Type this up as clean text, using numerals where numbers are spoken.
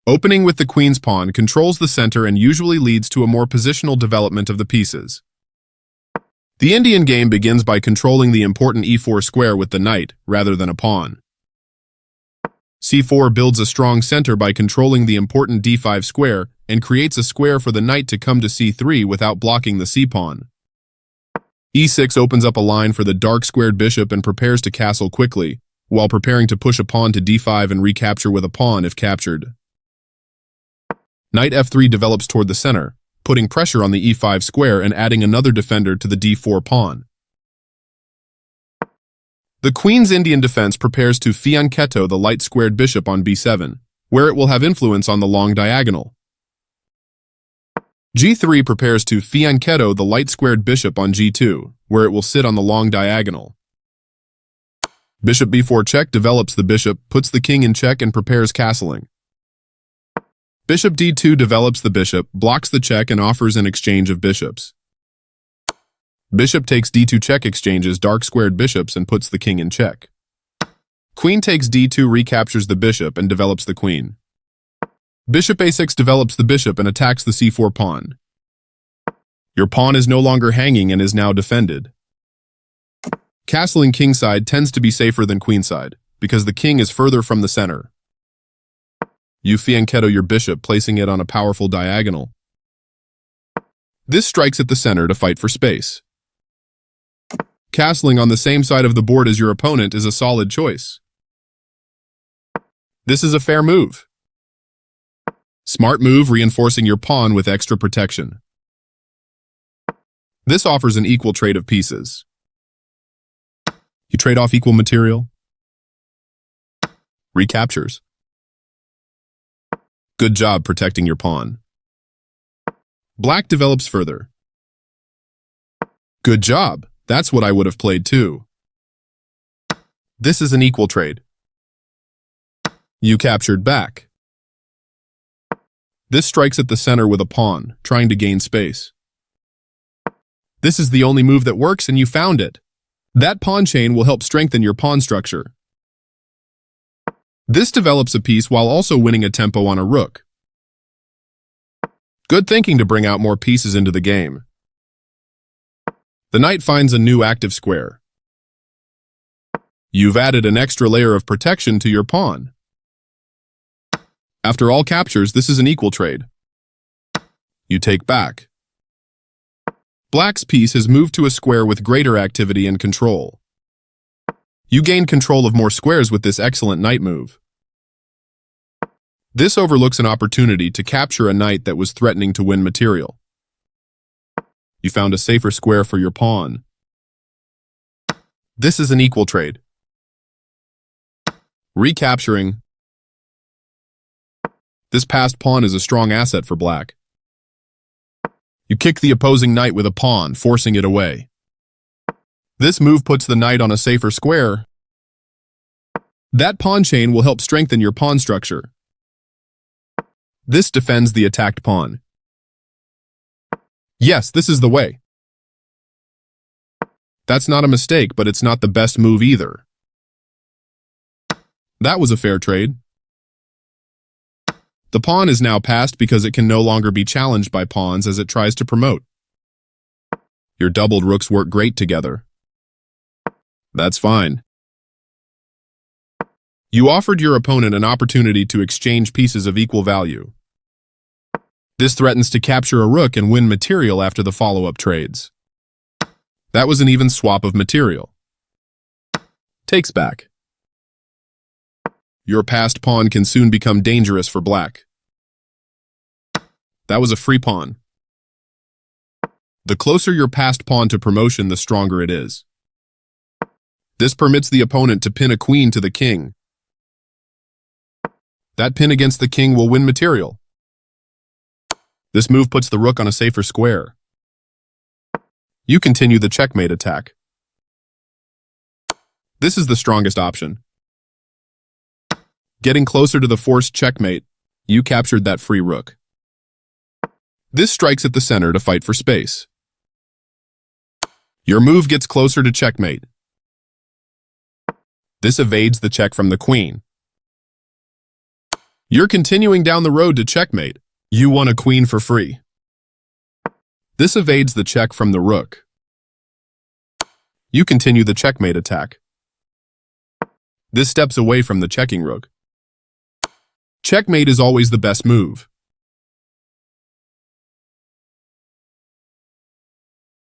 Opening with the queen's pawn controls the center and usually leads to a more positional development of the pieces. The Indian game begins by controlling the important e4 square with the knight, rather than a pawn. c4 builds a strong center by controlling the important d5 square and creates a square for the knight to come to c3 without blocking the c-pawn. e6 opens up a line for the dark-squared bishop and prepares to castle quickly, while preparing to push a pawn to d5 and recapture with a pawn if captured. Knight f3 develops toward the center, putting pressure on the e5 square and adding another defender to the d4 pawn. The queen's Indian defense prepares to fianchetto the light-squared bishop on b7, where it will have influence on the long diagonal. g3 prepares to fianchetto the light-squared bishop on g2, where it will sit on the long diagonal. Bishop b4 check develops the bishop, puts the king in check, and prepares castling. Bishop d2 develops the bishop, blocks the check, and offers an exchange of bishops. Bishop takes d2 check exchanges dark-squared bishops and puts the king in check. Queen takes d2 recaptures the bishop and develops the queen. Bishop a6 develops the bishop and attacks the c4 pawn. Your pawn is no longer hanging and is now defended. Castling kingside tends to be safer than queenside, because the king is further from the center. You fianchetto your bishop, placing it on a powerful diagonal. This strikes at the center to fight for space. Castling on the same side of the board as your opponent is a solid choice. This is a fair move. Smart move, reinforcing your pawn with extra protection. This offers an equal trade of pieces. You trade off equal material. Recaptures. Good job protecting your pawn. Black develops further. Good job. That's what I would have played too. This is an equal trade. You captured back. This strikes at the center with a pawn, trying to gain space. This is the only move that works, and you found it. That pawn chain will help strengthen your pawn structure. This develops a piece while also winning a tempo on a rook. Good thinking to bring out more pieces into the game. The knight finds a new active square. You've added an extra layer of protection to your pawn. After all captures, this is an equal trade. You take back. Black's piece has moved to a square with greater activity and control. You gain control of more squares with this excellent knight move. This overlooks an opportunity to capture a knight that was threatening to win material. You found a safer square for your pawn. This is an equal trade. Recapturing. This passed pawn is a strong asset for black. You kick the opposing knight with a pawn, forcing it away. This move puts the knight on a safer square. That pawn chain will help strengthen your pawn structure. This defends the attacked pawn. Yes, this is the way. That's not a mistake, but it's not the best move either. That was a fair trade. The pawn is now passed because it can no longer be challenged by pawns as it tries to promote. Your doubled rooks work great together. That's fine. You offered your opponent an opportunity to exchange pieces of equal value. This threatens to capture a rook and win material after the follow-up trades. That was an even swap of material. Takes back. Your passed pawn can soon become dangerous for black. That was a free pawn. The closer your passed pawn to promotion, the stronger it is. This permits the opponent to pin a queen to the king. That pin against the king will win material. This move puts the rook on a safer square. You continue the checkmate attack. This is the strongest option. Getting closer to the forced checkmate, you captured that free rook. This strikes at the center to fight for space. Your move gets closer to checkmate. This evades the check from the queen. You're continuing down the road to checkmate. You won a queen for free. This evades the check from the rook. You continue the checkmate attack. This steps away from the checking rook. Checkmate is always the best move.